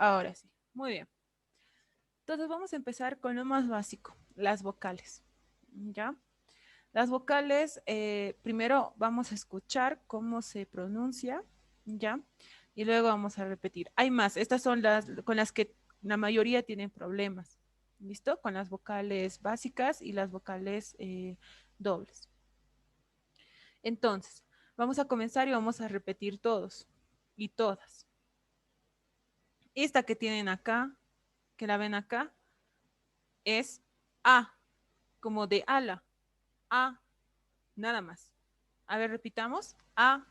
Ahora sí. Muy bien. Entonces vamos a empezar con lo más básico, las vocales. ¿Ya? Las vocales, primero vamos a escuchar cómo se pronuncia, ¿ya? Y luego vamos a repetir. Hay más, estas son las con las que la mayoría tienen problemas, ¿listo? Con las vocales básicas y las vocales dobles. Entonces, vamos a comenzar y vamos a repetir todos y todas. Esta que tienen acá, que la ven acá, es A, como de ala. A, nada más. A ver, repitamos. A.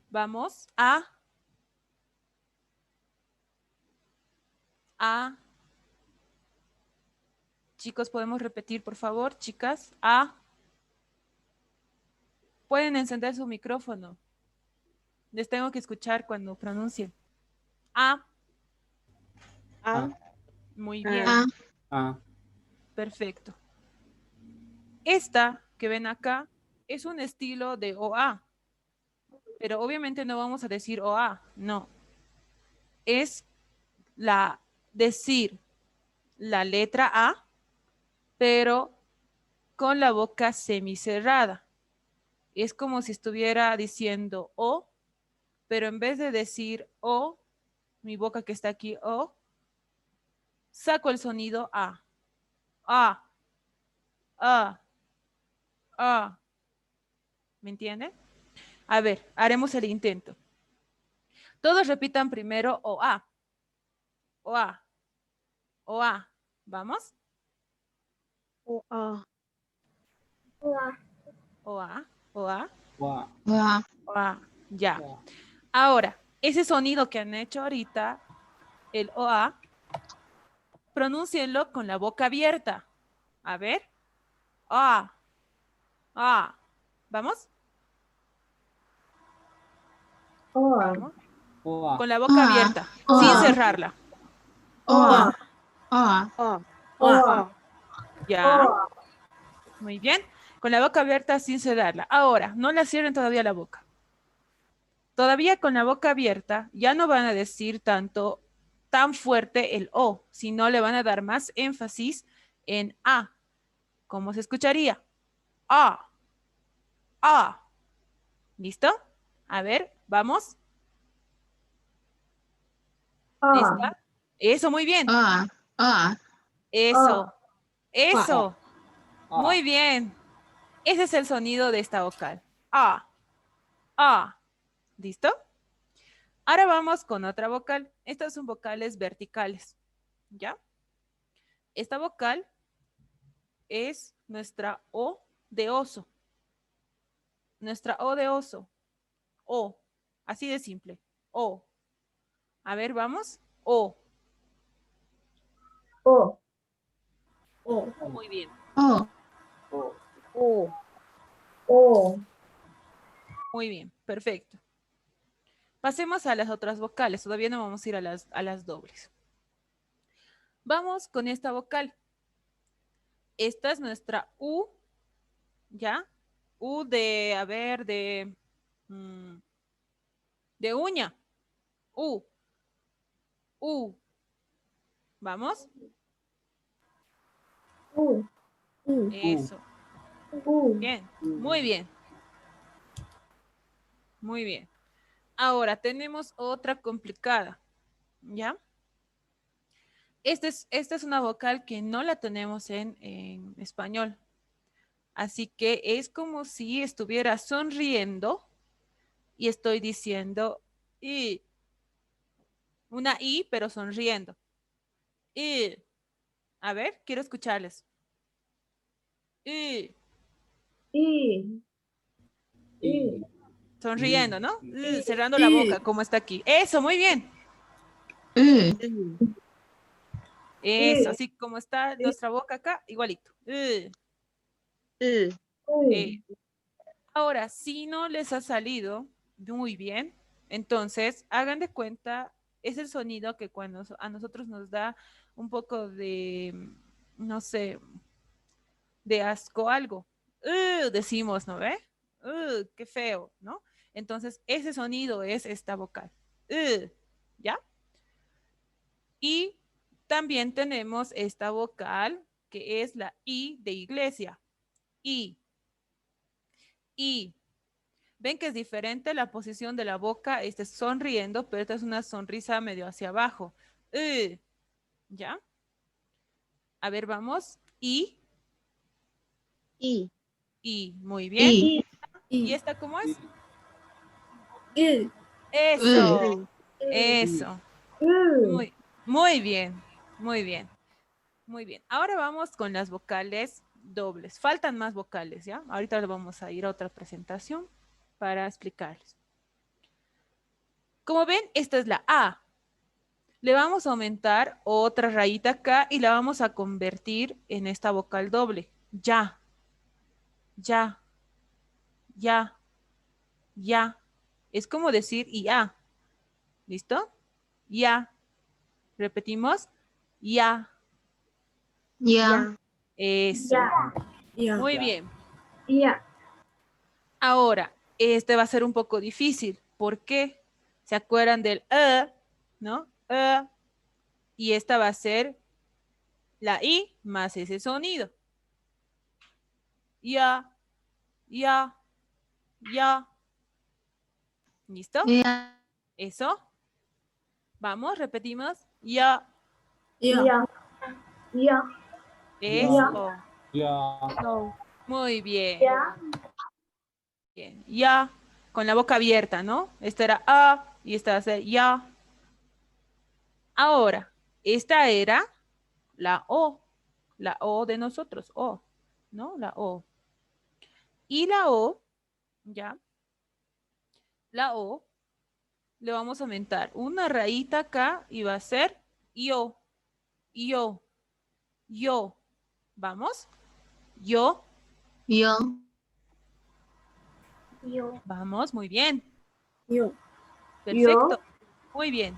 Vamos. A. A. Chicos, ¿podemos repetir, por favor? Chicas. A. Pueden encender su micrófono. Les tengo que escuchar cuando pronuncien. A. A. Muy bien. A. A. Perfecto. Esta que ven acá es un estilo de OA. Pero obviamente no vamos a decir OA. No. Es decir la letra A, pero con la boca semicerrada. Es como si estuviera diciendo O, pero en vez de decir O, mi boca que está aquí, O, saco el sonido A. A. A. A. ¿Me entienden? A ver, haremos el intento. Todos repitan primero O A. O A. O A. ¿Vamos? O. A. O A. O A. Wa. O. A. O A. Ya. Wa. Ahora, ese sonido que han hecho ahorita, el O A, pronúncienlo con la boca abierta. A ver. A. A. ¿Vamos? Vamos. Wa. Con la boca abierta, sin cerrarla. O. A. O. A. A. O. Ya. Muy bien. Con la boca abierta sin cerrarla. Ahora, no la cierren todavía la boca. Todavía con la boca abierta, ya no van a decir tan fuerte el O, sino le van a dar más énfasis en A. ¿Cómo se escucharía? A. A. ¿Listo? A ver, vamos. ¿Lista? Eso, muy bien. A. A. Eso. Eso. A. Muy bien. Ese es el sonido de esta vocal. A. A. ¿Listo? Ahora vamos con otra vocal. Estas son vocales verticales. ¿Ya? Esta vocal es nuestra O de oso. Nuestra O de oso. O. Así de simple. O. A ver, vamos. O. O. O. Muy bien. O. O. O. O. Muy bien. Perfecto. Pasemos a las otras vocales. Todavía no vamos a ir a las dobles. Vamos con esta vocal. Esta es nuestra U, ¿ya? U de, a ver, de uña. U. U. ¿Vamos? U. U. Eso. U. Bien. Muy bien. Muy bien. Ahora tenemos otra complicada, ¿ya? Esta es una vocal que no la tenemos en español. Así que es como si estuviera sonriendo y estoy diciendo I. Una I, pero sonriendo. I. A ver, quiero escucharles. I. I. I. Sonriendo, ¿no? Cerrando la I. boca, como está aquí. Eso, muy bien. I. Eso, así como está nuestra boca acá, igualito. I. Ahora, si no les ha salido muy bien, entonces hagan de cuenta, es el sonido que cuando a nosotros nos da un poco de, no sé, de asco algo. Decimos, ¿no ve? Qué feo, ¿no? Entonces, ese sonido es esta vocal. ¿Ya? Y también tenemos esta vocal que es la I de iglesia. I. I. Ven que es diferente la posición de la boca. Este es sonriendo, pero esta es una sonrisa medio hacia abajo. ¿Ya? A ver, vamos. I. I. I. Muy bien. I. ¿Y esta cómo es? I. Eso. Eso. I. Muy bien. Muy bien. Muy bien. Ahora vamos con las vocales dobles. Faltan más vocales, ¿ya? Ahorita vamos a ir a otra presentación para explicarles. Como ven, esta es la A. Le vamos a aumentar otra rayita acá y la vamos a convertir en esta vocal doble. Ya. Ya. Ya. Ya. Es como decir ya. ¿Listo? Ya. Repetimos. Ya. Ya. Eso. Ya. Muy bien. Ya. Ahora, este va a ser un poco difícil. ¿Por qué? ¿Se acuerdan del ¿no? Y esta va a ser la I más ese sonido. Ya, ya, ya. ¿Listo? Ya. Eso. Vamos, repetimos. Ya. Ya. Ya. Eso. Ya. No. Muy bien. Ya. Bien. Ya. Con la boca abierta, ¿no? Esta era A y esta va a ser ya. Ahora, esta era la O de nosotros, O, ¿no? La O. Y la O, ¿ya? La O, le vamos a aumentar una rayita acá y va a ser yo, yo, yo. ¿Vamos? Yo. Yo. Vamos, muy bien. Yo. Perfecto. Muy bien.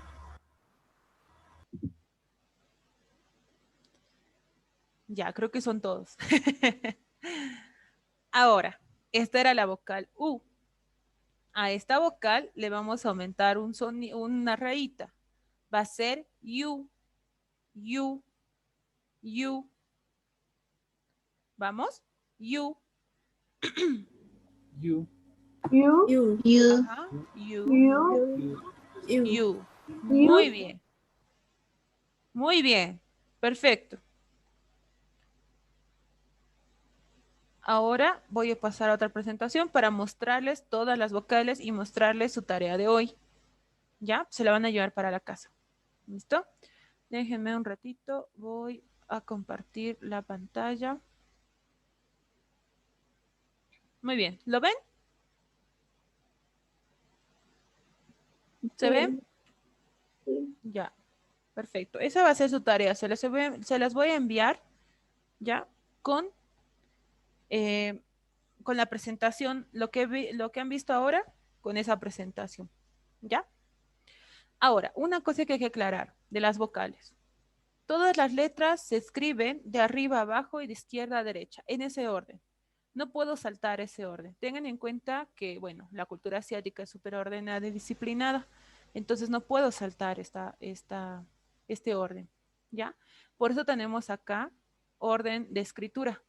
Ya, creo que son todos. Ahora, esta era la vocal U. A esta vocal le vamos a aumentar una rayita. Va a ser you, you, you. ¿Vamos? You. You. You. You. Ajá. You, You. you. Muy bien. Muy bien. Perfecto. Ahora voy a pasar a otra presentación para mostrarles todas las vocales y mostrarles su tarea de hoy. ¿Ya? Se la van a llevar para la casa. ¿Listo? Déjenme un ratito. Voy a compartir la pantalla. Muy bien. ¿Lo ven? ¿Se ven? Ya. Perfecto. Esa va a ser su tarea. Se las voy a enviar, ¿ya? Con la presentación, lo que han visto ahora, con esa presentación. ¿Ya? Ahora, una cosa que hay que aclarar de las vocales. Todas las letras se escriben de arriba a abajo y de izquierda a derecha, en ese orden. No puedo saltar ese orden. Tengan en cuenta que, bueno, la cultura asiática es súper ordenada y disciplinada, entonces no puedo saltar este orden, ¿ya? Por eso tenemos acá orden de escritura.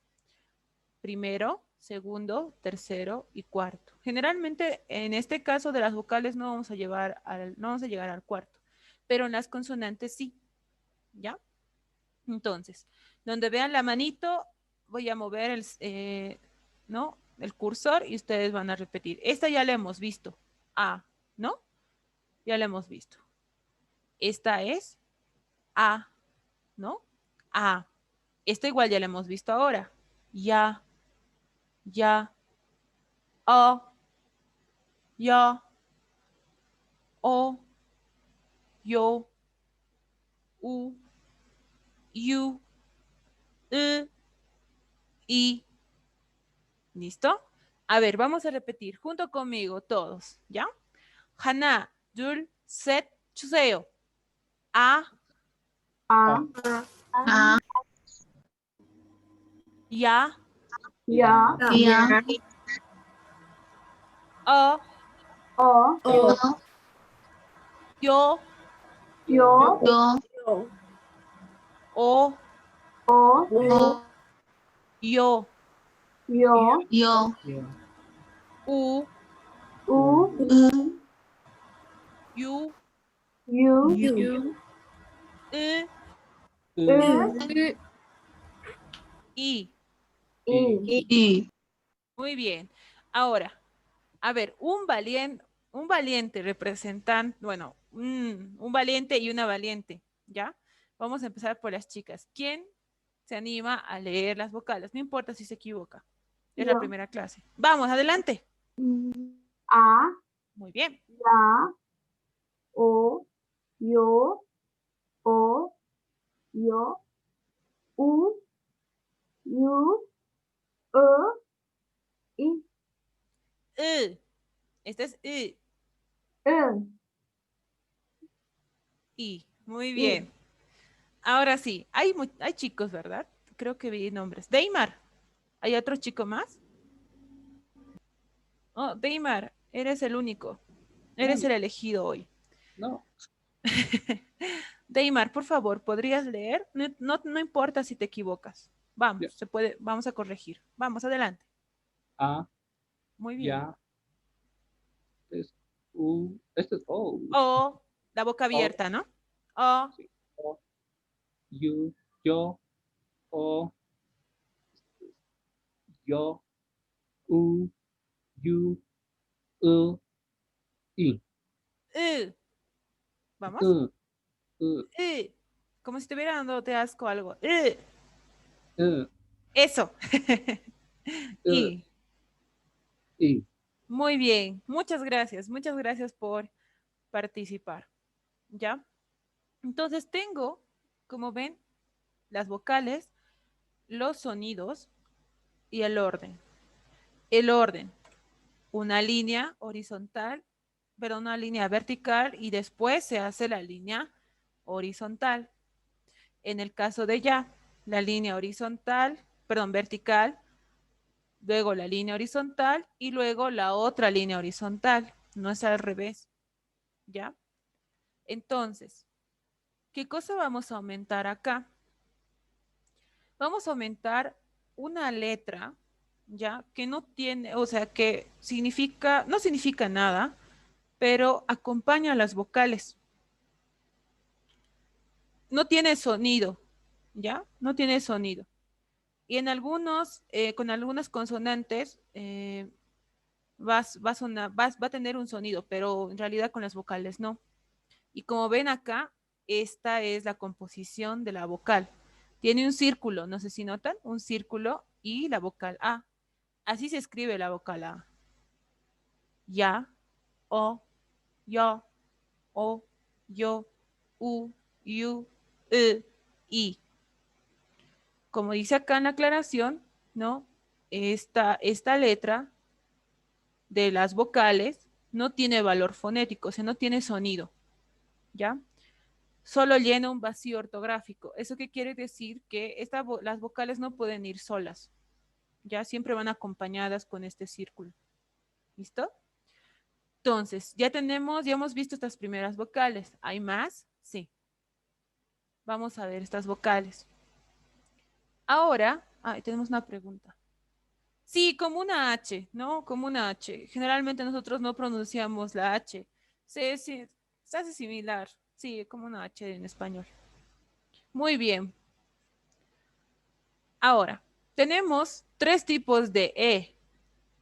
Primero, segundo, tercero y cuarto. Generalmente, en este caso de las vocales no vamos a llegar al cuarto, pero en las consonantes sí, ¿ya? Entonces, donde vean la manito, voy a mover ¿no? El cursor y ustedes van a repetir. Esta ya la hemos visto. A, ¿no? Ya la hemos visto. Esta es A, ¿no? A. Esta igual ya la hemos visto ahora. Ya, ya, O, ya, O, yo, U, you, I. ¿Listo? A ver, vamos a repetir junto conmigo todos, ¿ya? 하나, 둘, 셋, 주세요. A, A. A. ya, Ya. Ya. O, O, yo, yo, o, o, yo, yo, Yo. u, u, you, you, e, e, i. i. Muy bien. Ahora, a ver, un valiente representante, bueno, un valiente y una valiente, ¿ya? Vamos a empezar por las chicas. ¿Quién se anima a leer las vocales? No importa si se equivoca. Es la Yo. primera clase. Vamos, adelante. A, Muy bien. ya, o, yo, o, yo, u, you, i, Este es e, i. Muy i. bien. Ahora sí, hay chicos, ¿verdad? Creo que vi nombres. Deimar, ¿hay otro chico más? Oh, Deimar, eres el único. Eres el elegido hoy. No. Deimar, por favor, ¿podrías leer? No importa si te equivocas. Ya. Vamos, se puede, vamos a corregir. Vamos, adelante. A, Muy bien. ya, es U, este es O. O, la boca O, abierta, ¿no? O, sí. O, you, yo, O, yo, U, you, I. U. Vamos. U, U, U. Como si estuviera dándote asco algo. U, Eso. U, Y. I. Muy bien. Muchas gracias. Muchas gracias por participar. ¿Ya? Entonces tengo, como ven, las vocales, los sonidos y el orden. El orden. Una línea horizontal, pero una línea vertical y después se hace la línea horizontal. En el caso de ya, la línea horizontal, perdón, vertical, luego la línea horizontal y luego la otra línea horizontal. No es al revés, ¿ya? Entonces, ¿qué cosa vamos a aumentar acá? Vamos a aumentar una letra, ¿ya? Que no tiene, o sea, que significa, no significa nada, pero acompaña a las vocales. No tiene sonido, ¿ya? No tiene sonido. Y en algunos, con algunas consonantes, va a tener un sonido, pero en realidad con las vocales no. Y como ven acá, esta es la composición de la vocal. Tiene un círculo, no sé si notan, un círculo y la vocal A. Así se escribe la vocal A. Ya, o, yo, o, yo, u, you, i. Como dice acá en la aclaración, ¿no? Esta letra de las vocales no tiene valor fonético, o sea, no tiene sonido, ¿ya? Solo llena un vacío ortográfico. ¿Eso qué quiere decir? Que las vocales no pueden ir solas, ¿ya? Siempre van acompañadas con este círculo. ¿Listo? Entonces, ya hemos visto estas primeras vocales. ¿Hay más? Sí. Vamos a ver estas vocales. Ahora, tenemos una pregunta. Sí, como una H, ¿no? Como una H. Generalmente nosotros no pronunciamos la H. Se hace similar. Sí, como una H en español. Muy bien. Ahora, tenemos tres tipos de E,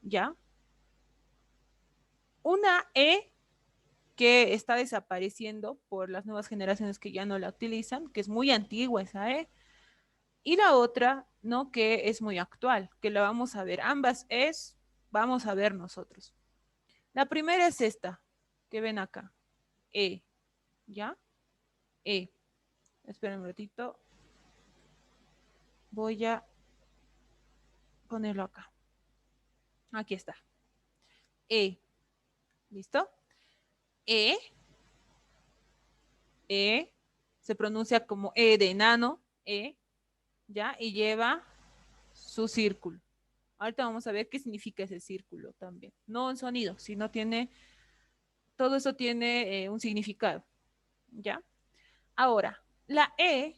¿ya? Una E que está desapareciendo por las nuevas generaciones que ya no la utilizan, que es muy antigua esa E. Y la otra, ¿no? Que es muy actual, que la vamos a ver. Ambas vamos a ver nosotros. La primera es esta, que ven acá. E, ¿ya? E. Esperen un ratito. Voy a ponerlo acá. Aquí está. E. ¿Listo? E. E. Se pronuncia como E de enano. E. ¿Ya? Y lleva su círculo. Ahorita vamos a ver qué significa ese círculo también. No en sonido, sino tiene todo eso tiene un significado, ¿ya? Ahora, la E,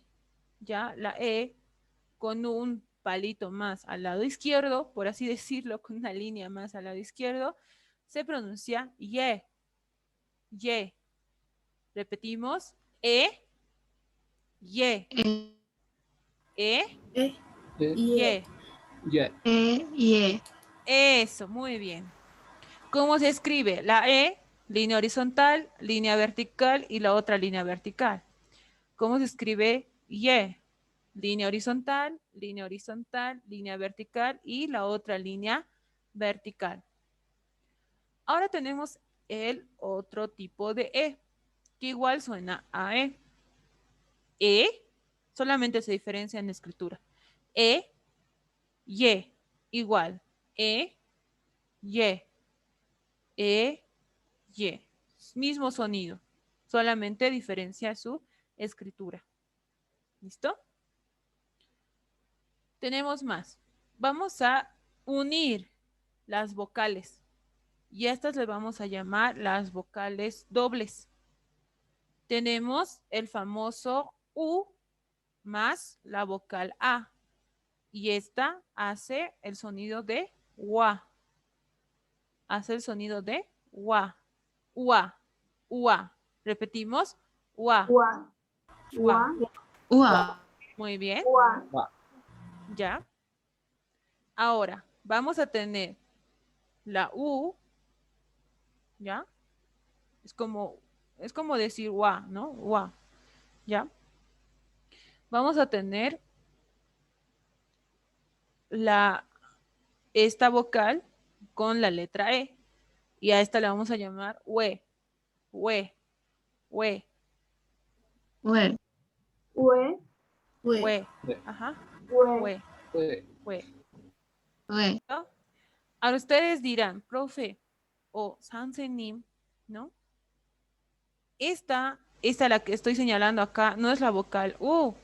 ¿ya? La E con un palito más al lado izquierdo, por así decirlo, con una línea más al lado izquierdo, se pronuncia ye, ye. Repetimos, ye, E, ye. ye. ye. Eso, muy bien. ¿Cómo se escribe? La E, línea horizontal, línea vertical y la otra línea vertical. ¿Cómo se escribe ye? Línea horizontal, línea vertical y la otra línea vertical. Ahora tenemos el otro tipo de E, que igual suena a E. E, solamente se diferencia en la escritura. E, ye, igual. E, ye. E, ye. Mismo sonido, solamente diferencia su escritura. ¿Listo? Tenemos más. Vamos a unir las vocales y a estas le vamos a llamar las vocales dobles. Tenemos el famoso U más la vocal A y esta hace el sonido de UA. Hace el sonido de UA. UA. UA. Repetimos. UA. Ua. UA. Ua. Muy bien. Ua. Ya. Ahora, vamos a tener la U, ¿ya? Es como decir UA, ¿no? UA, ¿ya? Vamos a tener esta vocal con la letra E. Y a esta le vamos a llamar UE, UE, UE, Ue. Ue. Ue. UE. Ajá. Ue. UE, UE. Ue. ¿No? Ahora ustedes dirán, profe, o Sansenim, ¿no? Esta la que estoy señalando acá, no es la vocal U,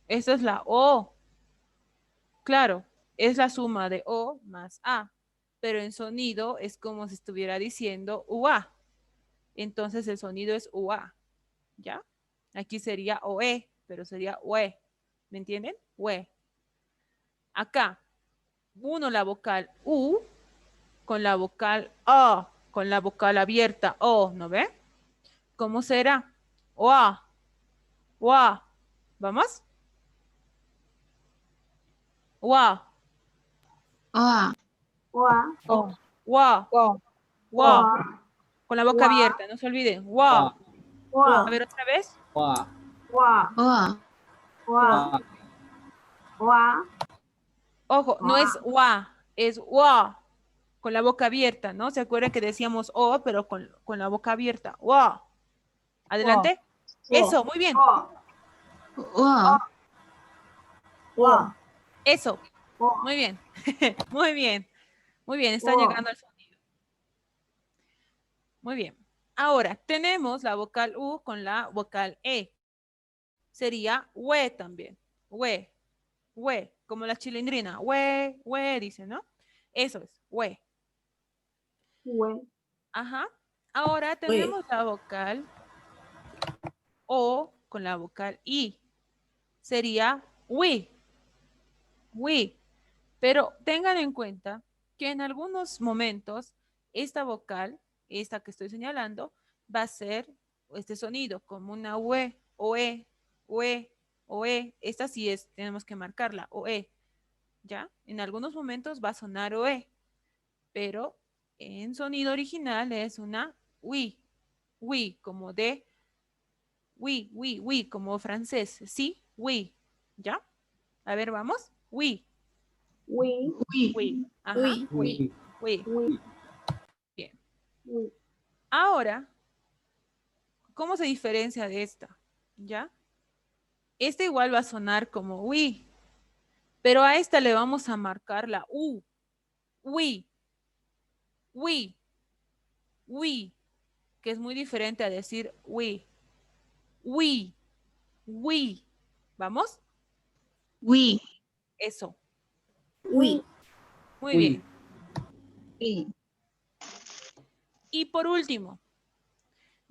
esta es la O. Claro, es la suma de O más A, pero en sonido es como si estuviera diciendo UA. Entonces el sonido es UA, ¿ya? Aquí sería OE, pero sería UE. ¿Me entienden? UE. Acá, uno la vocal U con la vocal O, con la vocal abierta O, ¿no ve? ¿Cómo será? OA, OA. ¿Vamos? OA, Oa. Ua. OA, OA, Ua. con la boca Ua. abierta, no se olviden. Wow. Ua. A ver otra vez. Ua. Ua. Oa. Ua. Ua. Ojo, no es wa, es wa, con la boca abierta, ¿no? ¿Se acuerdan que decíamos o, pero con la boca abierta? Wa. Adelante. Eso, muy bien. Oa. Ua. Eso, Ua. muy bien. Muy bien. Muy bien, está llegando al sonido. Muy bien. Ahora, tenemos la vocal U con la vocal E. Sería we también. We, we, como la chilindrina. We, dice, ¿no? Eso es, we. Ue. Ajá. Ahora tenemos la vocal O con la vocal I. Sería we. We. Pero tengan en cuenta que en algunos momentos esta vocal, esta que estoy señalando, va a ser este sonido como una UE, OE, OE, OE. Esta sí es, tenemos que marcarla, OE. ¿Ya? En algunos momentos va a sonar OE, pero en sonido original es una we, como de oui, como francés, sí, oui, ¿ya? A ver, vamos, oui, We. Ui. ajá, Ui. oui. We. Bien. We. Ahora, ¿cómo se diferencia de esta? ¿Ya? Esta igual va a sonar como oui, pero a esta le vamos a marcar la U, oui, oui, que es muy diferente a decir oui, oui. ¿Vamos? Ui. Eso. Ui. Muy Ui. bien. Ui. Y por último,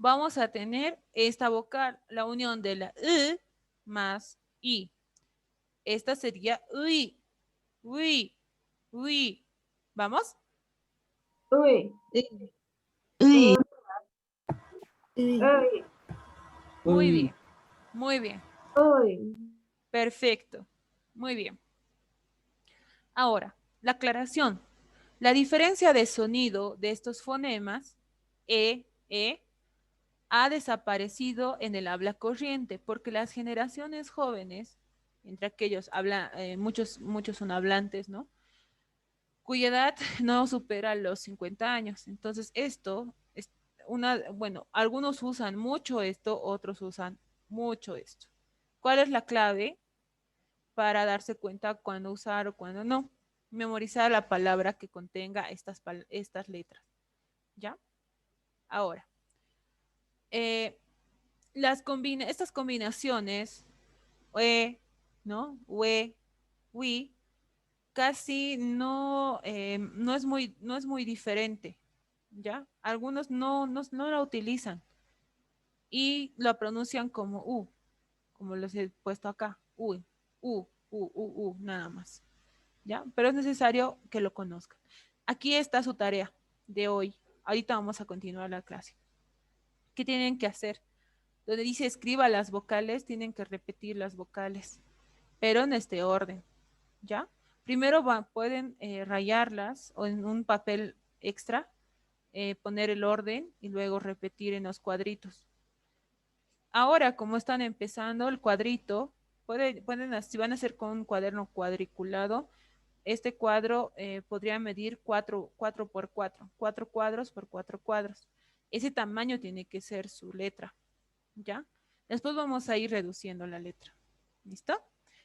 vamos a tener esta vocal, la unión de la más i. Esta sería ui, ui, ui. ¿Vamos? Uy. Uy. Uy. Muy Uy. bien, muy bien. Uy. Perfecto. Muy bien. Ahora, la aclaración. La diferencia de sonido de estos fonemas, ha desaparecido en el habla corriente, porque las generaciones jóvenes, entre aquellos muchos son hablantes, ¿no? Cuya edad no supera los 50 años. Entonces, esto es bueno, algunos usan mucho esto, otros usan mucho esto. ¿Cuál es la clave para darse cuenta cuándo usar o cuándo no? Memorizar la palabra que contenga estas letras, ¿ya? Ahora, eh, estas combinaciones, ¿no? We, casi no es muy diferente, ¿ya? Algunos no la utilizan y la pronuncian como como los he puesto acá, nada más, ¿ya? Pero es necesario que lo conozcan. Aquí está su tarea de hoy. Ahorita vamos a continuar la clase. ¿Qué tienen que hacer? Donde dice escriba las vocales, tienen que repetir las vocales, pero en este orden, ¿ya? Primero pueden rayarlas o en un papel extra, poner el orden y luego repetir en los cuadritos. Ahora, como están empezando el cuadrito, si van a hacer con un cuaderno cuadriculado, este cuadro podría medir 4 por 4, 4 cuadros por 4 cuadros. Ese tamaño tiene que ser su letra, ¿ya? Después vamos a ir reduciendo la letra. ¿Listo?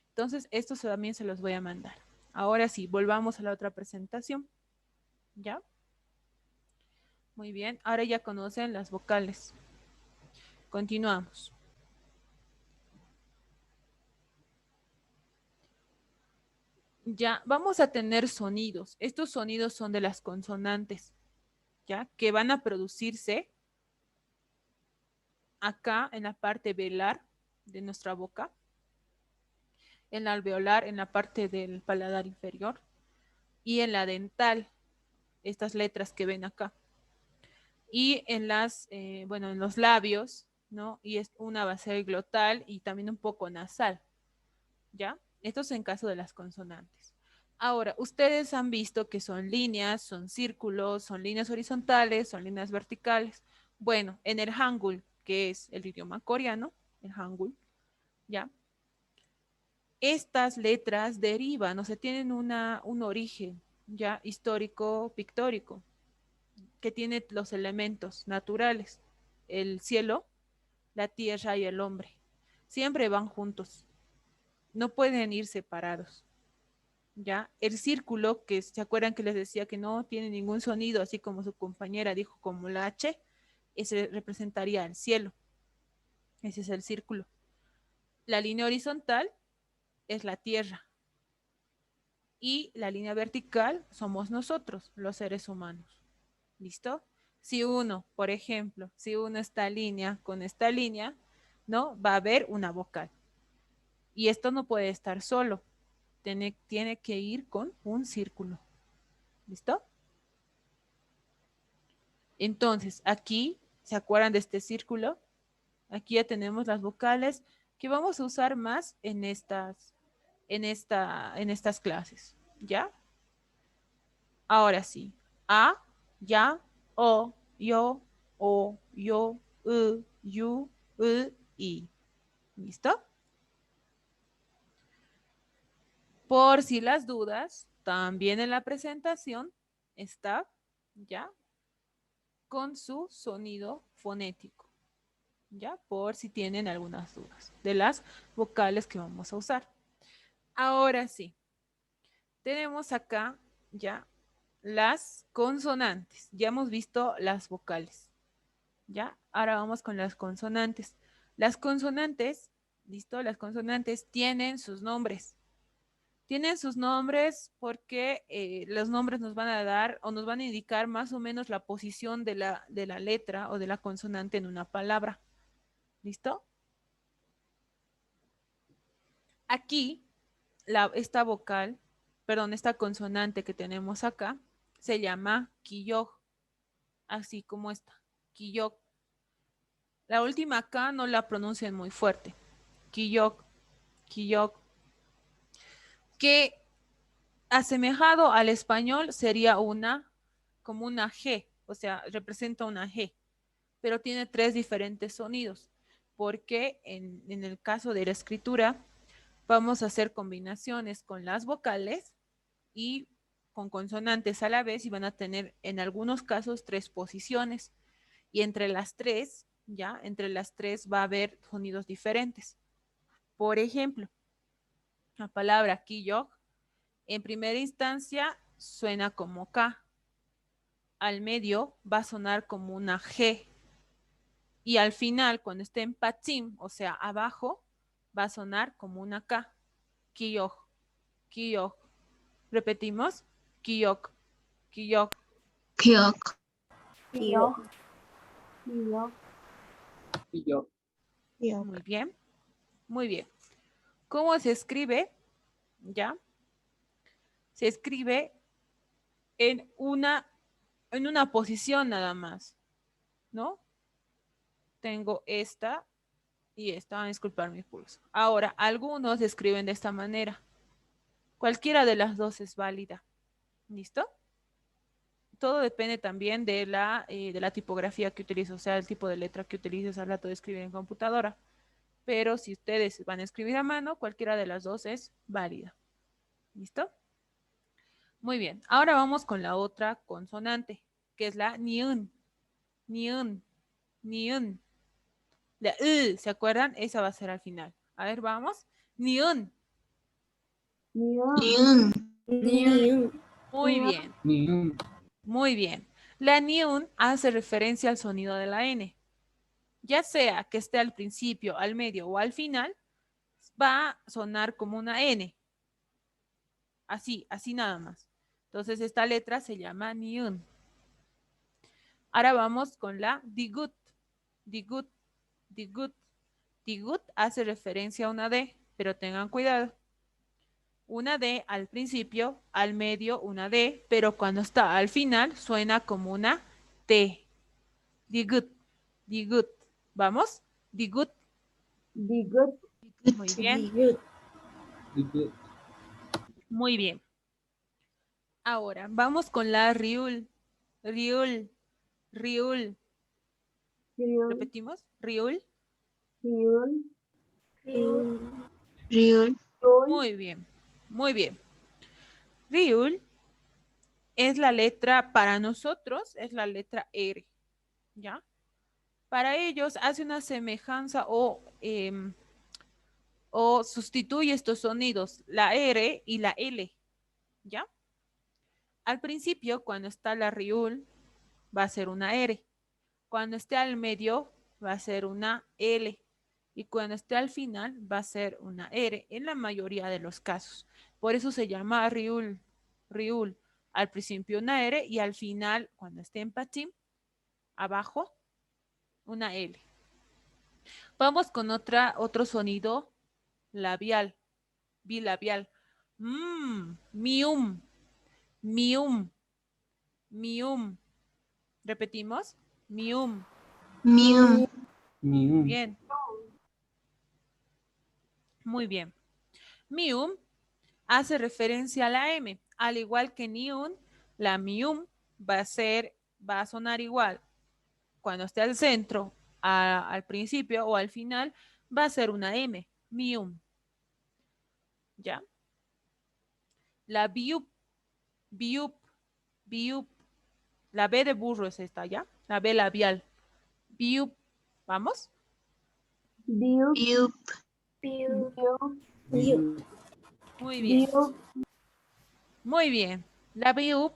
Entonces, estos también se los voy a mandar. Ahora sí, volvamos a la otra presentación. ¿Ya? Muy bien. Ahora ya conocen las vocales. Continuamos. Ya, vamos a tener sonidos. Estos sonidos son de las consonantes, ¿ya? Que van a producirse acá en la parte velar de nuestra boca, en la alveolar, en la parte del paladar inferior y en la dental, estas letras que ven acá. Y en en los labios, ¿no? Y una va a ser glotal y también un poco nasal, ¿ya? Esto es en caso de las consonantes. Ahora, ustedes han visto que son líneas, son círculos, son líneas horizontales, son líneas verticales. Bueno, en el Hangul, que es el idioma coreano, el Hangul, ¿ya? Estas letras derivan, o sea, tienen un origen, ¿ya? Histórico, pictórico, que tiene los elementos naturales, el cielo, la tierra y el hombre. Siempre van juntos, no pueden ir separados. ¿Ya? El círculo, que se acuerdan que les decía que no tiene ningún sonido, así como su compañera dijo como la H, ese representaría el cielo. Ese es el círculo. La línea horizontal es la tierra. Y la línea vertical somos nosotros, los seres humanos. ¿Listo? Si uno, por ejemplo, si uno esta línea con esta línea, ¿no? Va a haber una vocal. Y esto no puede estar solo. Tiene que ir con un círculo. ¿Listo? Entonces, aquí, ¿se acuerdan de este círculo? Aquí ya tenemos las vocales que vamos a usar más en estas clases. ¿Ya? Ahora sí. A, ya, o, yo, yu, i. ¿Listo? Por si las dudas, también en la presentación está, ¿ya? Con su sonido fonético, ¿ya? Por si tienen algunas dudas de las vocales que vamos a usar. Ahora sí, tenemos acá ya las consonantes. Ya hemos visto las vocales, ¿ya? Ahora vamos con las consonantes. Las consonantes, ¿listo? Las consonantes tienen sus nombres. Tienen sus nombres porque los nombres nos van a dar o nos van a indicar más o menos la posición de la letra o de la consonante en una palabra. ¿Listo? Aquí, esta vocal, perdón, esta consonante que tenemos acá, se llama quilloj, así como esta, quilloj. La última acá no la pronuncian muy fuerte. Quilloj, quilloj. Que asemejado al español sería como una G, o sea, representa una G, pero tiene tres diferentes sonidos, porque en el caso de la escritura vamos a hacer combinaciones con las vocales y con consonantes a la vez y van a tener en algunos casos tres posiciones y entre las tres, ya, entre las tres va a haber sonidos diferentes. Por ejemplo, la palabra quilloj en primera instancia suena como K, al medio va a sonar como una G y al final cuando esté en patim, o sea, abajo, va a sonar como una K. Quilloj, quilloj. Repetimos, quilloj, quilloj. Kyok. Tío. Tío. Y yo. Muy bien, muy bien. ¿Cómo se escribe? ¿Ya? Se escribe en una posición nada más, ¿no? Tengo esta y esta, van a disculpar mi pulso. Ahora, algunos escriben de esta manera. Cualquiera de las dos es válida. ¿Listo? Todo depende también de la tipografía que utilices, o sea, el tipo de letra que utilices al rato de escribir en computadora. Pero si ustedes van a escribir a mano, cualquiera de las dos es válida. ¿Listo? Muy bien. Ahora vamos con la otra consonante, que es la niun. Niun. Niun. La ¿se acuerdan? Esa va a ser al final. A ver, vamos. Niun. Niun. Niun. Niun. Muy bien. Ni un. Muy bien. La niun hace referencia al sonido de la N. Ya sea que esté al principio, al medio o al final, va a sonar como una N. Así, así nada más. Entonces esta letra se llama niun. Ahora vamos con la digut. Digut, digut. Digut hace referencia a una D, pero tengan cuidado. Una D al principio, al medio una D, pero cuando está al final suena como una T. Digut, digut. ¿Vamos? Digut. Digut. Muy bien, Y yo. muy bien. Ahora, vamos con la riul. Riul, riul. Riul. ¿Repetimos? Riul. Riul. Ryul. Muy bien, muy bien. Riul es la letra, para nosotros, es la letra R, ¿ya? Para ellos hace una semejanza o sustituye estos sonidos, la R y la L, ¿ya? Al principio, cuando está la riul, va a ser una R. Cuando esté al medio, va a ser una L. Y cuando esté al final, va a ser una R, en la mayoría de los casos. Por eso se llama riul, riul. Al principio una R y al final, cuando esté en patín, abajo, una L. Vamos con otro sonido labial, bilabial. Mium, mium, mium. Repetimos, mium. Mium. Ni un. Bien, muy bien. Mium hace referencia a la M, al igual que niun, la mium va a sonar igual cuando esté al centro, al principio o al final, va a ser una M, mium. ¿Ya? La biup, biup, biup. La B de burro es esta, ¿ya? La B labial. Biup. ¿Vamos? Diuk. Yup. Diuk. Ni un. Muy bien. Diuk. Muy bien. La biup,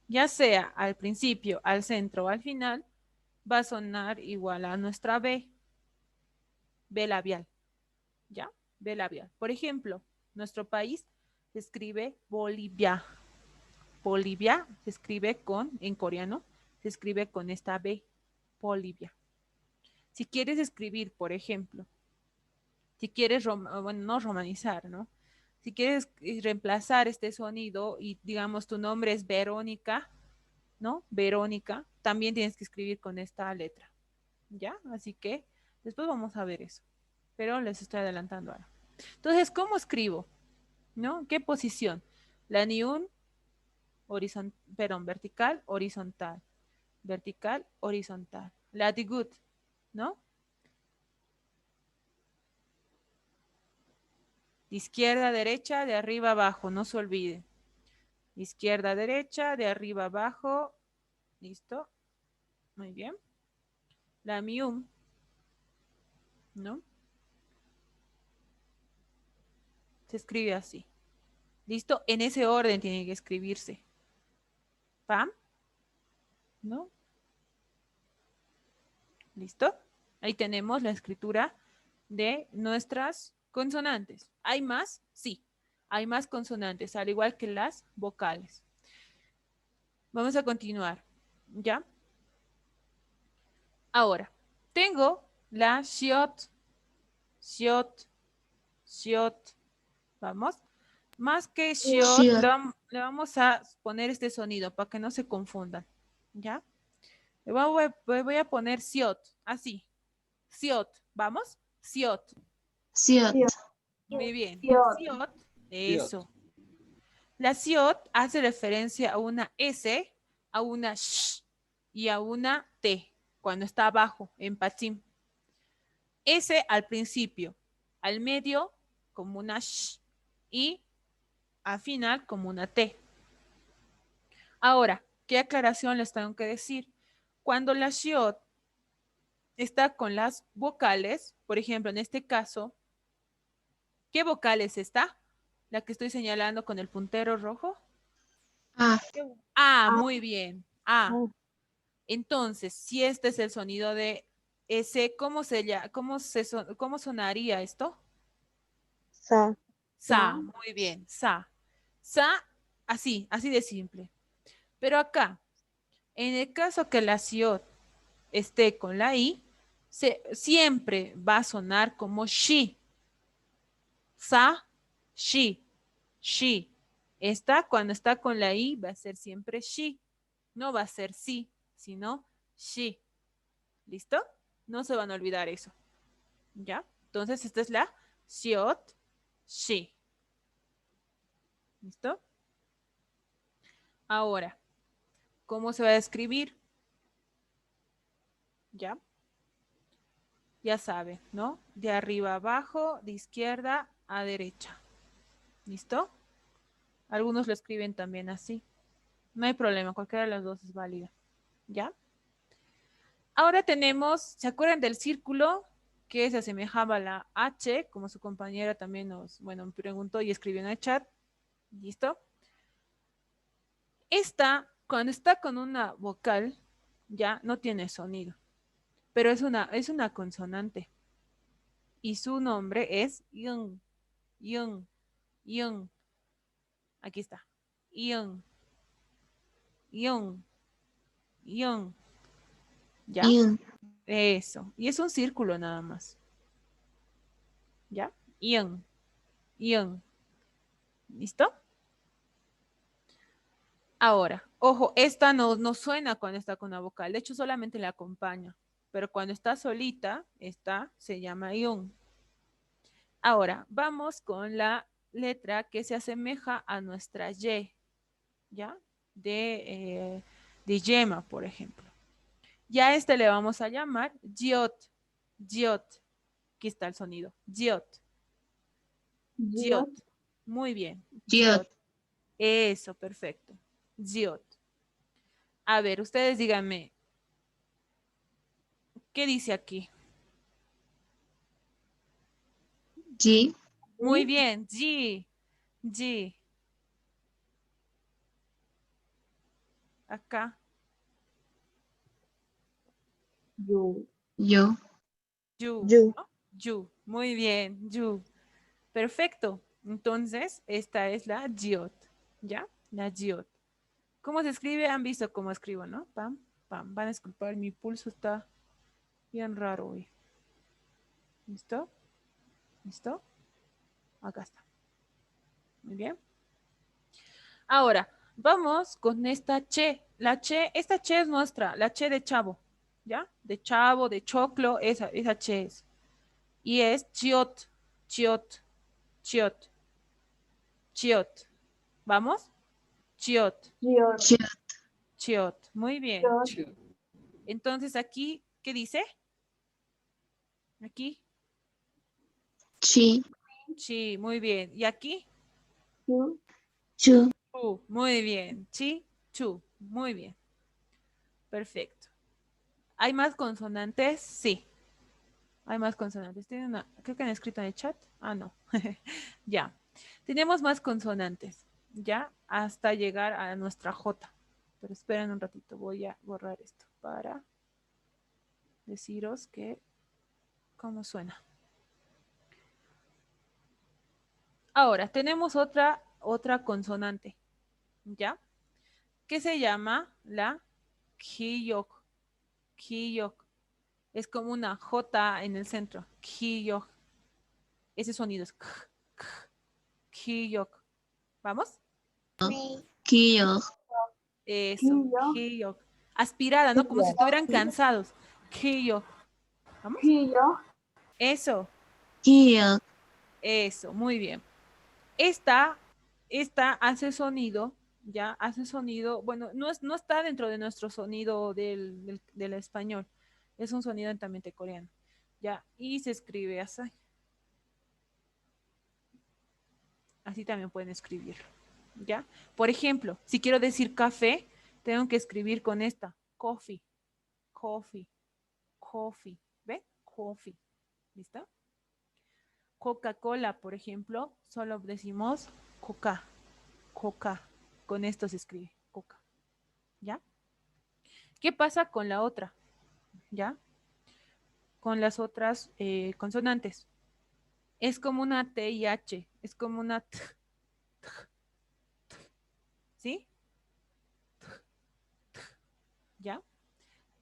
ya sea al principio, al centro o al final, va a sonar igual a nuestra B. B labial. ¿Ya? B labial. Por ejemplo, Nuestro país se escribe Bolivia. Bolivia se escribe en coreano, se escribe con esta B, Bolivia. Si quieres escribir, por ejemplo, si quieres, bueno, no romanizar, ¿no? Si quieres reemplazar este sonido y digamos tu nombre es Verónica, ¿no? Verónica, también tienes que escribir con esta letra, ¿ya? Así que después vamos a ver eso, pero les estoy adelantando ahora. Entonces, ¿cómo escribo? ¿No? ¿Qué posición? La niun, perdón, vertical, horizontal. Vertical, horizontal. La digut, ¿no? Izquierda, derecha, de arriba abajo, no se olviden. Izquierda, derecha, de arriba abajo. ¿Listo? Muy bien. La mium, ¿no? Se escribe así. ¿Listo? En ese orden tiene que escribirse. ¿Pam? ¿No? ¿Listo? Ahí tenemos la escritura de nuestras consonantes. ¿Hay más? Sí. Hay más consonantes, al igual que las vocales. Vamos a continuar. ¿Ya? Ahora, tengo la shiot, shiot, shiot. Vamos. Más que shiot, Shiot. le vamos a poner este sonido para que no se confundan. ¿Ya? Voy a poner siot, así. Siot, ¿vamos? Siot. Siot. Muy bien. Siot. Siot, Siot. eso. La siot hace referencia a una S, a una sh y a una T, cuando está abajo, en pachín. S al principio, al medio como una sh y al final como una T. Ahora, ¿qué aclaración les tengo que decir? Cuando la shiot está con las vocales, por ejemplo, en este caso, ¿qué vocales está? La que estoy señalando con el puntero rojo. A. Ah, Ah, muy bien. Ah. ah, Entonces, si este es el sonido de ese, ¿cómo sonaría esto? sa, Sa, muy bien, sa. Sa, así de simple. Pero acá, en el caso que la siot esté con la i, siempre va a sonar como shi. Sa, shi, shi. Esta, cuando está con la i, va a ser siempre shi. No va a ser si, sino shi. ¿Listo? No se van a olvidar eso. ¿Ya? Entonces, esta es la siot, shi. ¿Listo? Ahora, ¿cómo se va a escribir? ¿Ya? Ya sabe, ¿no? De arriba a abajo, de izquierda a derecha. ¿Listo? Algunos lo escriben también así. No hay problema, cualquiera de las dos es válida. ¿Ya? Ahora tenemos, ¿se acuerdan del círculo que se asemejaba a la H? Como su compañera también me preguntó y escribió en el chat. ¿Listo? Esta, cuando está con una vocal, ya no tiene sonido, pero es una consonante. Y su nombre es yung, yung, yung. Aquí está. Yung, yung, yung. ¿Ya? Yun. Eso. Y es un círculo nada más. ¿Ya? Yung, yung. ¿Listo? Ahora, ojo, esta no suena cuando está con una vocal. De hecho, solamente la acompaña. Pero cuando está solita, esta se llama yung. Ahora, vamos con la letra que se asemeja a nuestra Y, ¿ya? De yema, por ejemplo. Ya a este le vamos a llamar Jiot. Jiot. Aquí está el sonido. Jiot. Jiot. Muy bien. Jiot. Eso, perfecto. Jiot. A ver, ustedes díganme, ¿qué dice aquí? G. Muy bien, G. G. Acá. you, Yo. You. you, ¿No? You. Muy bien, you. Perfecto. Entonces, esta es la jiot, ¿ya? La jiot. ¿Cómo se escribe? Han visto cómo escribo, ¿no? Pam, pam. Van a disculpar, mi pulso está bien raro hoy. ¿Listo? ¿Listo? Acá está. Muy bien. Ahora, vamos con esta che. La che, esta che es nuestra, la che de chavo, ¿ya? De chavo, de choclo, esa che es. Y es chiot, chiot, chiot, chiot. ¿Vamos? Chiot, Dios, Chiot. chiot. Muy bien. Dios, Chiot. Entonces aquí, ¿qué dice? Aquí, Chi. chi, muy bien. ¿Y aquí? Chu, Chu. Chu, muy bien. Chi, chu, muy bien. Perfecto. ¿Hay más consonantes? Sí. Hay más consonantes. Creo que han escrito en el chat. Ah, no. Ya. Tenemos más consonantes. Ya, hasta llegar a nuestra J. Pero esperen un ratito. Voy a borrar esto para deciros que cómo suena. Ahora, tenemos otra consonante. ¿Ya? Que se llama la Kiyok. Kiyok. Es como una J en el centro. Kiyok. Ese sonido es Kiyok. ¿Vamos? Kiyo. Eso. Kiyo, Kiyok. Aspirada, ¿no? Como si estuvieran cansados. Kiyok. ¿Vamos? Kiyo, Eso. Kiyo. Eso. Muy bien. Esta hace sonido, ya hace sonido, bueno, no está dentro de nuestro sonido del español, es un sonido netamente coreano, ya, y se escribe así. Así también pueden escribirlo, ya. Por ejemplo, si quiero decir café, tengo que escribir con esta, coffee, coffee, coffee, ¿ve? Coffee, ¿listo? Coca-Cola, por ejemplo, solo decimos coca, coca. Con esto se escribe coca. ¿Ya? ¿Qué pasa con la otra? ¿Ya? Con las otras consonantes. Es como una T y H. Es como una T. ¿Sí? ¿Ya?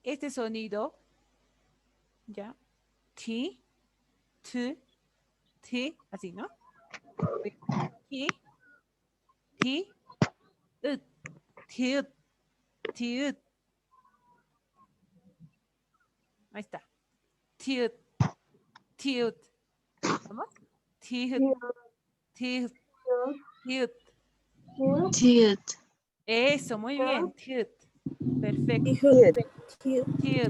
Este sonido, ¿ya? T, T, T, así, ¿no? T, T, ut, T, T, ut. Ahí está. T, T, ¿vamos? T, Kiyo, T, Kiyo, T. Kiyo, Tiut. Eso, muy bien. T, perfecto. Kiyo, T.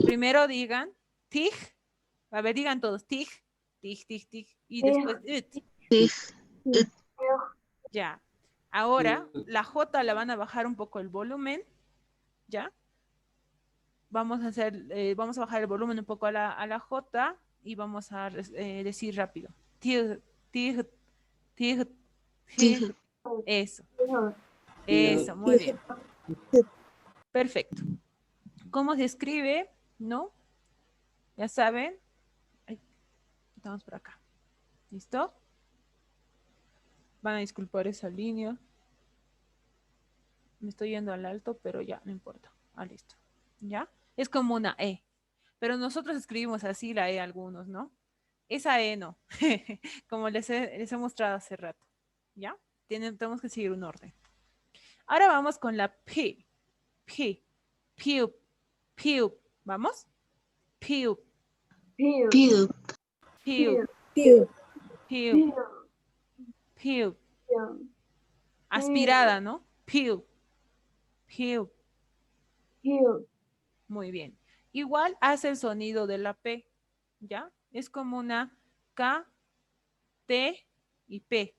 Primero digan tig. A ver, digan todos tig, tig, tig, tig. Y después ut. Tig. Ut. Ya. Ahora la J la van a bajar un poco el volumen. ¿Ya? Vamos a bajar el volumen un poco a la J y vamos a decir rápido. Tig, tig, tig, tig. Tig. Eso, Kiyo, eso, muy bien. Perfecto. ¿Cómo se escribe? ¿No? Ya saben. Ay, estamos por acá. ¿Listo? Van a disculpar esa línea. Me estoy yendo al alto, pero ya, no importa. Ah, listo. ¿Ya? Es como una E. Pero nosotros escribimos así la E algunos, ¿no? Esa E no. Como les he mostrado hace rato. ¿Ya? Tenemos que seguir un orden. Ahora vamos con la P. P. Piu. Piu. ¿Vamos? Piu. Kiyo, Piu. Piu. Kiyo, Piu. Kiyo, Piu. Kiyo, Aspirada, ¿no? Piu. Piu. Kiyo, Muy bien. Igual hace el sonido de la P, ¿ya? Es como una K, T y P.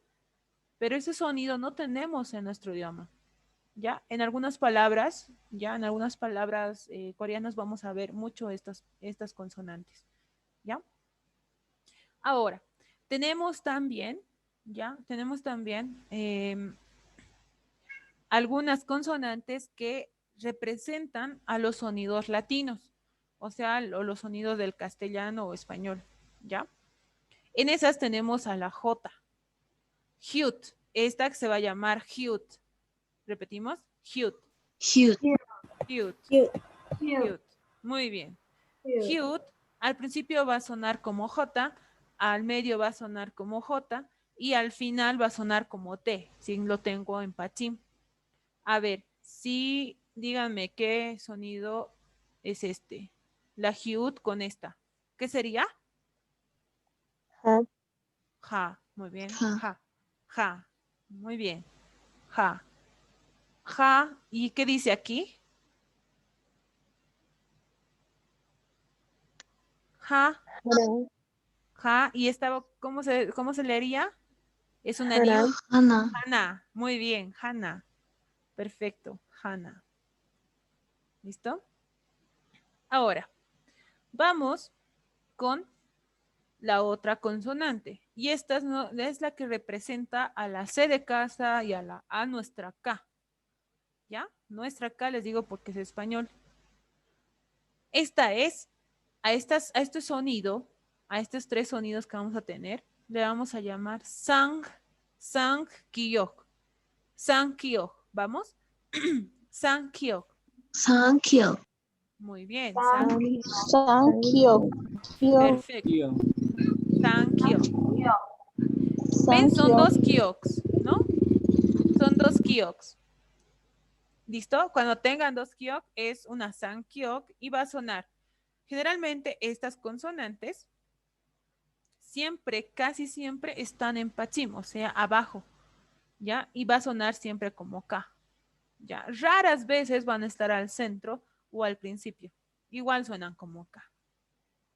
Pero ese sonido no tenemos en nuestro idioma, ¿ya? En algunas palabras, ya en algunas palabras coreanas vamos a ver mucho estas consonantes, ¿ya? Ahora, tenemos también, ¿ya? Tenemos también algunas consonantes que representan a los sonidos latinos, o sea, los sonidos del castellano o español, ¿ya? En esas tenemos a la J. Hute. Esta se va a llamar Hute. Repetimos. Hute. Cute. Hute. Cute. Hute. Muy bien. Cute. Hute al principio va a sonar como J, al medio va a sonar como J y al final va a sonar como T, si lo tengo en pachín. A ver, sí, díganme qué sonido es este. La Hute con esta. ¿Qué sería? Ja. Ja, muy bien. Ja. Ja, ja, muy bien. Ja, ja. ¿Y qué dice aquí? Ja, Hana. ja. ¿Y esta cómo se leería? Es una Hana. new. Hana. Hana, muy bien, Hana. Perfecto, Hana. ¿Listo? Ahora, vamos con la otra consonante. Y esta es la que representa a la C de casa y a nuestra K. ¿Ya? Nuestra K les digo porque es español. Esta es, a este sonido, a estos tres sonidos que vamos a tener, le vamos a llamar sang, kyok. Sang, kyok. ¿Vamos? Sang, kyok. Thank you. Muy bien, sang. Sankyo. Perfecto. Kyo. Sang, kyok. ¿Ven? Son dos kyoks, ¿no? Son dos kyoks. ¿Listo? Cuando tengan dos kyok es una sang kyok y va a sonar. Generalmente estas consonantes siempre, casi siempre están en pachim, o sea, abajo, ¿ya? Y va a sonar siempre como K, ¿ya? Raras veces van a estar al centro o al principio. Igual suenan como K,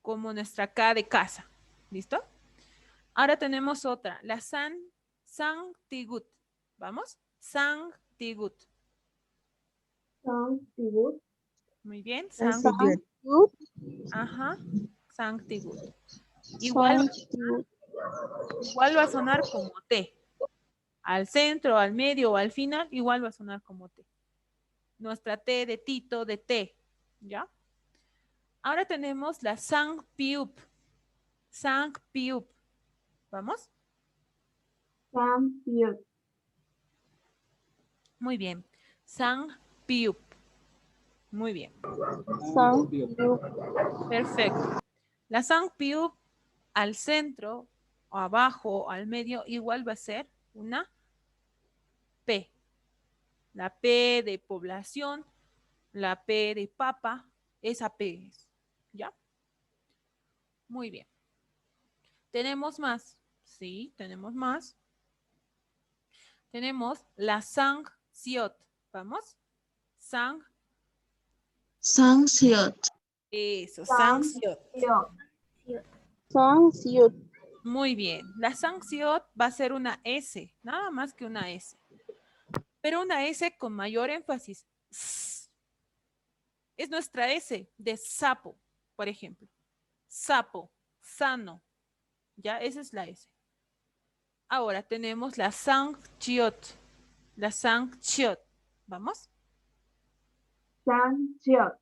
como nuestra K de casa, ¿listo? Ahora tenemos otra, la Tigut. ¿Vamos? Tigut. Sankyo. Muy bien, Sankyo. Ajá, Tigut. Igual va a sonar como T. Al centro, al medio o al final, igual va a sonar como T. Nuestra T de Tito, de T, ¿ya? Ahora tenemos la Piup. Piup. ¿Vamos? Sankyo. Muy bien. Piup. Muy bien. Sankyo. Perfecto. La Piup al centro, o abajo, o al medio, igual va a ser una P. La P de población, la P de papa, esa P es, ¿ya? Muy bien. ¿Tenemos más? Sí, tenemos más. Tenemos la Siot. ¿Vamos? Sang. Sanksiot. Eso, Siot. Sankyo. Muy bien. La Siot va a ser una S, nada más que una S. Pero una S con mayor énfasis. Es nuestra S de sapo, por ejemplo. Sapo, sano. Ya, esa es la S. Ahora tenemos la Chiot. La Chiot. ¿Vamos? Sankyo.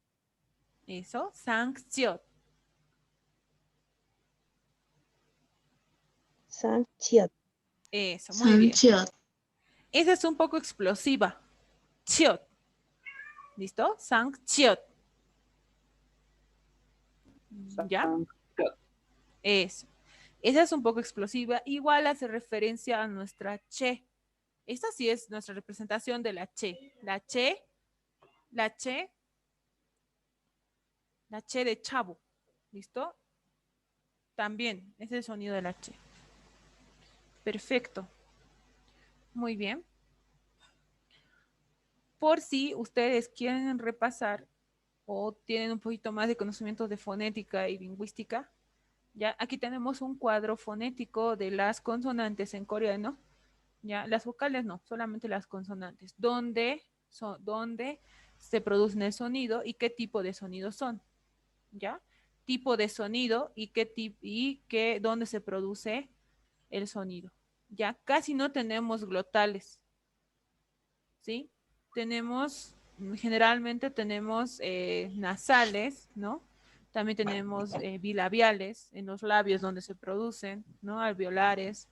Eso, Chiot. Sankyo. Eso, muy bien. Sanchiot. Esa es un poco explosiva. Chiot. ¿Listo? Chiot. ¿Ya? Sankyo. Eso. Esa es un poco explosiva. Igual hace referencia a nuestra che. Esta sí es nuestra representación de la che. La che de chavo. ¿Listo? También es el sonido de la che. Perfecto. Muy bien. Por si ustedes quieren repasar o tienen un poquito más de conocimientos de fonética y lingüística, ya aquí tenemos un cuadro fonético de las consonantes en coreano. Ya, las vocales no, solamente las consonantes. ¿Dónde se produce el sonido y qué tipo de sonidos son? ¿Ya? Tipo de sonido dónde se produce el sonido. Ya casi no tenemos glotales. ¿Sí? Generalmente tenemos nasales, ¿no? También tenemos bilabiales en los labios donde se producen, ¿no? Alveolares,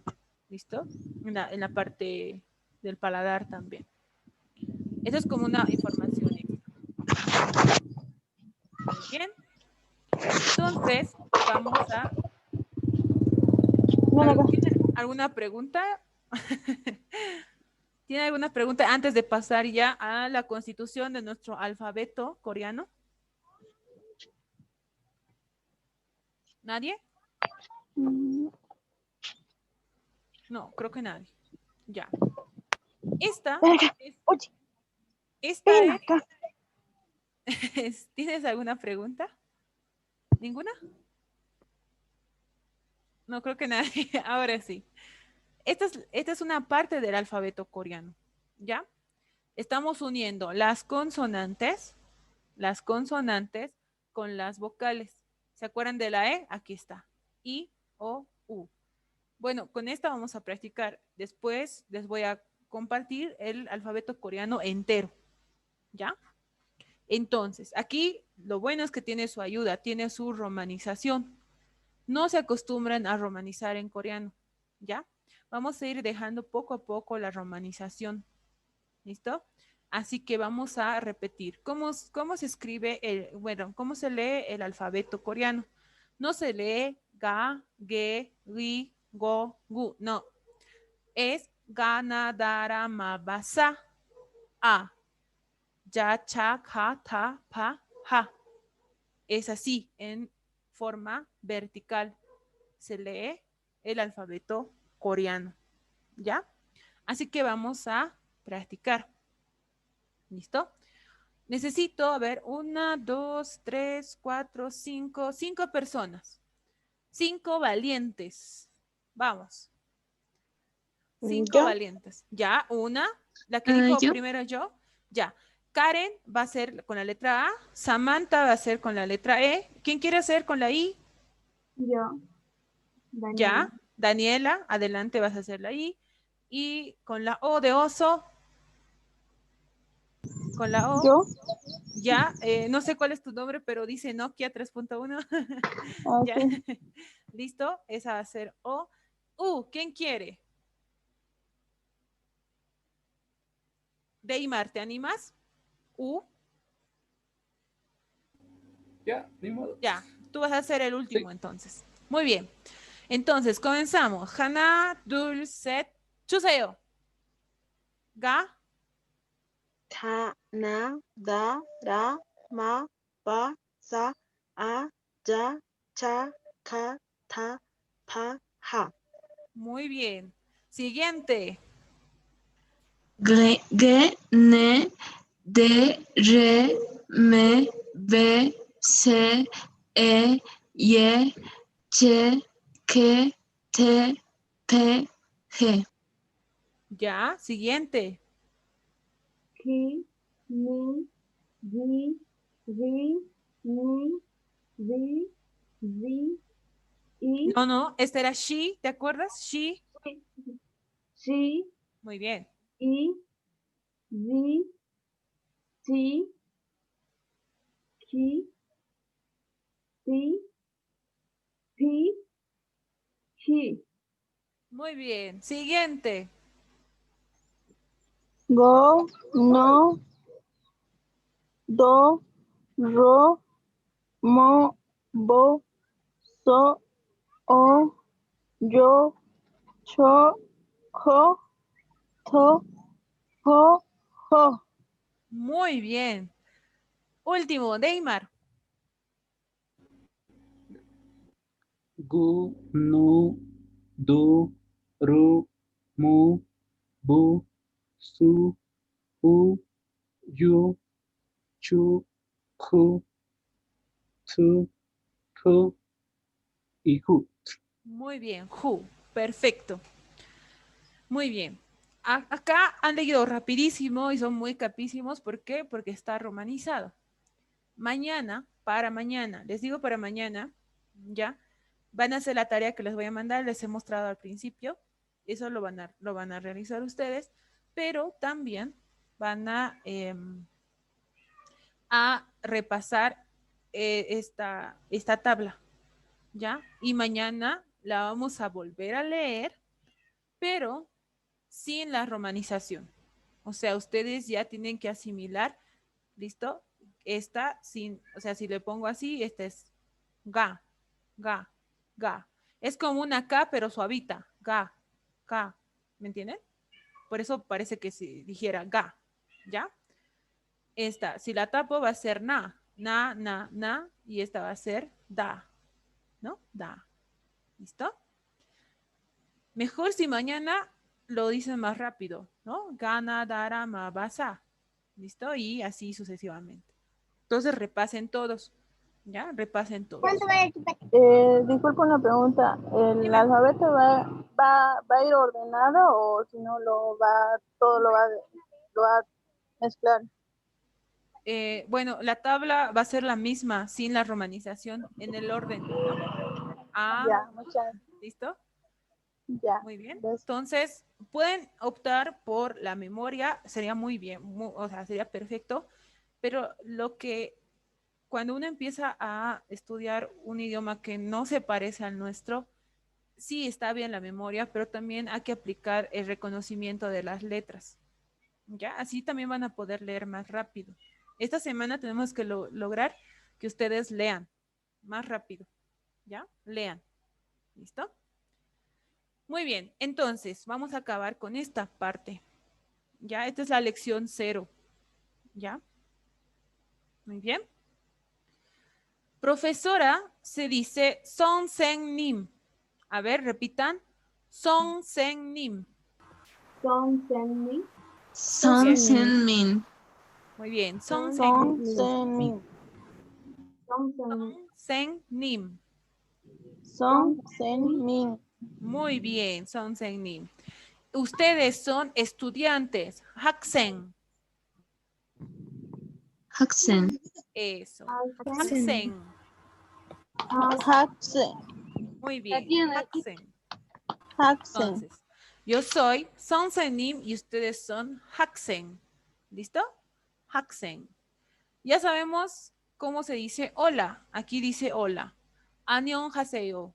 ¿listo? En la parte del paladar también. Eso es como una información extra. Muy bien. Entonces, vamos a... ¿Tiene alguna pregunta? ¿Tiene alguna pregunta antes de pasar ya a la constitución de nuestro alfabeto coreano? ¿Nadie? No, creo que nadie. Ya. Esta es... Oye, Esta ven acá. ¿Tienes alguna pregunta? ¿Ninguna? No creo que nadie. Ahora sí. Esta es una parte del alfabeto coreano. ¿Ya? Estamos uniendo las consonantes con las vocales. ¿Se acuerdan de la E? Aquí está. I, O, U. Bueno, con esta vamos a practicar. Después les voy a compartir el alfabeto coreano entero. ¿Ya? Entonces, aquí lo bueno es que tiene su ayuda, tiene su romanización. No se acostumbran a romanizar en coreano, ¿ya? Vamos a ir dejando poco a poco la romanización, ¿listo? Así que vamos a repetir. ¿Cómo se escribe cómo se lee el alfabeto coreano? No se lee ga, ge, ri, go, gu, no. Es ga, na, da, ra, ma, ba, sa, a. Ya, cha, ka, ta, pa, ja. Es así, en forma vertical. Se lee el alfabeto coreano. ¿Ya? Así que vamos a practicar. ¿Listo? Necesito, a ver, 1, 2, 3, 4, 5, 5 personas. 5 valientes. Vamos. 5 Yo, valientes. Ya, una. La que dijo Yo. primero yo. Ya. Karen va a ser con la letra A. Samantha va a ser con la letra E. ¿Quién quiere hacer con la I? yo, Ya. Daniela. Daniela, adelante vas a hacer la I. Y con la O de oso. Con la O. Yo, Ya. No sé cuál es tu nombre, pero dice Nokia 3.1. Ya. sí. ¿Listo? Esa va a ser O. ¿Quién quiere? Deimar, ¿te animas? Ya, ni modo. Ya, tú vas a ser el último Sí. entonces. Muy bien. Entonces, comenzamos. Hana, 둘, 셋, 주세요. Ga, Ta, na, da, ra, ma, ba, sa, a, ya, cha, ka, ta, pa, ja. muy bien. Siguiente. G, N, D, R, M, B, C, E, Y, J, K, T, P, G. Ya, siguiente. Ki, ni, di, ri, ni, di, zi, i, No, no, esta era she, ¿te acuerdas? She. si, Muy bien. i, zi, si, ki, si, pi, ki. Muy bien. Siguiente. Go, no, do, ro, mo, bo, so, o, yo, cho, jo, to, jo, jo. Muy bien. Último, Deimar. Gu, nu, du, ru, mu, bu, su, u, yu, chu, ku, tu, ku y hu. Muy bien. Who. Perfecto. Muy bien. Acá han leído rapidísimo y son muy capísimos. ¿Por qué? Porque está romanizado. Mañana, para mañana, les digo para mañana, ya, van a hacer la tarea que les voy a mandar, les he mostrado al principio, eso lo van a realizar ustedes, pero también van a repasar esta tabla, ¿ya? Y mañana la vamos a volver a leer, pero sin la romanización. O sea, ustedes ya tienen que asimilar, ¿listo? Esta sin, o sea, si le pongo así, esta es ga, ga, ga. Es como una K, pero suavita. Ga, ga. ¿Me entienden? Por eso parece que si dijera ga, ¿ya? Esta, si la tapo, va a ser na, na, y esta va a ser da, ¿no? Da. ¿Listo? Mejor si mañana lo dicen más rápido, ¿no? Gana, dara, ma, basa. ¿Listo? Y así sucesivamente. Entonces repasen todos, ¿ya? Repasen todos. Disculpa una pregunta. ¿El Dime. alfabeto va a ir ordenado o si no todo lo va a mezclar? Bueno, la tabla va a ser la misma sin la romanización en el orden, ¿no? Ya, muchas, ¿Listo? ya. Muy bien. Ves. Entonces, pueden optar por la memoria, sería muy bien, o sea, sería perfecto, pero cuando uno empieza a estudiar un idioma que no se parece al nuestro, sí está bien la memoria, pero también hay que aplicar el reconocimiento de las letras. ¿Ya? Así también van a poder leer más rápido. Esta semana tenemos que lograr que ustedes lean más rápido. ¿Ya? Lean. ¿Listo? Muy bien, entonces vamos a acabar con esta parte. ¿Ya? Esta es la lección 0. ¿Ya? Muy bien. Profesora se dice 선생님. A ver, repitan. 선생님. 선생님. Muy bien. Son 선생님. semin. 선생님. Son semin. Muy bien, 선생님. Ustedes son estudiantes. 학생. 학생. Eso. 학생. Haksen. Muy bien. 학생. Haksen. Entonces, yo soy 선생님 y ustedes son 학생. ¿Listo? 학생. Ya sabemos cómo se dice hola. Aquí dice hola. 안녕하세요.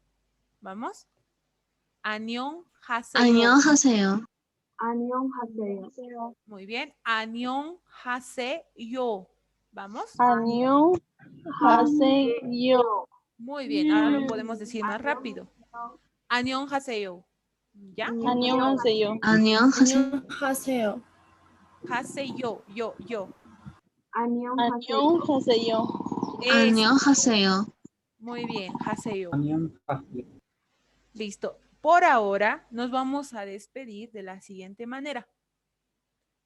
¿Vamos? 안녕하세요. 안녕하세요. Muy bien. 안녕하세요. ¿Vamos? Anion. Haseyo. Muy bien. Ahora lo podemos decir más rápido. 안녕하세요. ¿Ya? 안녕하세요. 안녕하세요. 하세요. yo. 안녕하세요. Eso. 안녕하세요. Muy bien. 하세요. 안녕하세요. Listo. Por ahora nos vamos a despedir de la siguiente manera.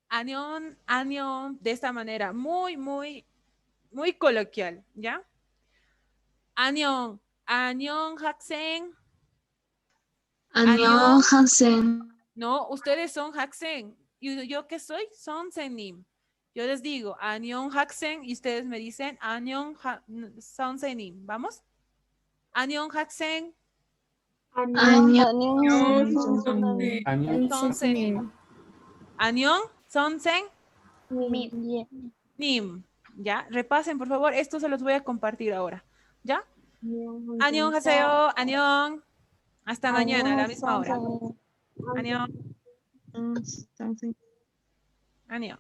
안녕, de esta manera, muy coloquial, ¿ya? 안녕, 학생. 안녕 학생. No, ustedes son 학생. ¿Y yo qué soy? 선생님. Yo les digo 안녕 학생 y ustedes me dicen 안녕 선생님. ¿Vamos? 안녕 학생. 안녕 선생님. 안녕 선생님. ¿Ya? Repasen, por favor. Esto se los voy a compartir ahora. ¿Ya? 안녕하세요. 안녕. Hasta mañana a la misma hora. 안녕. 안녕.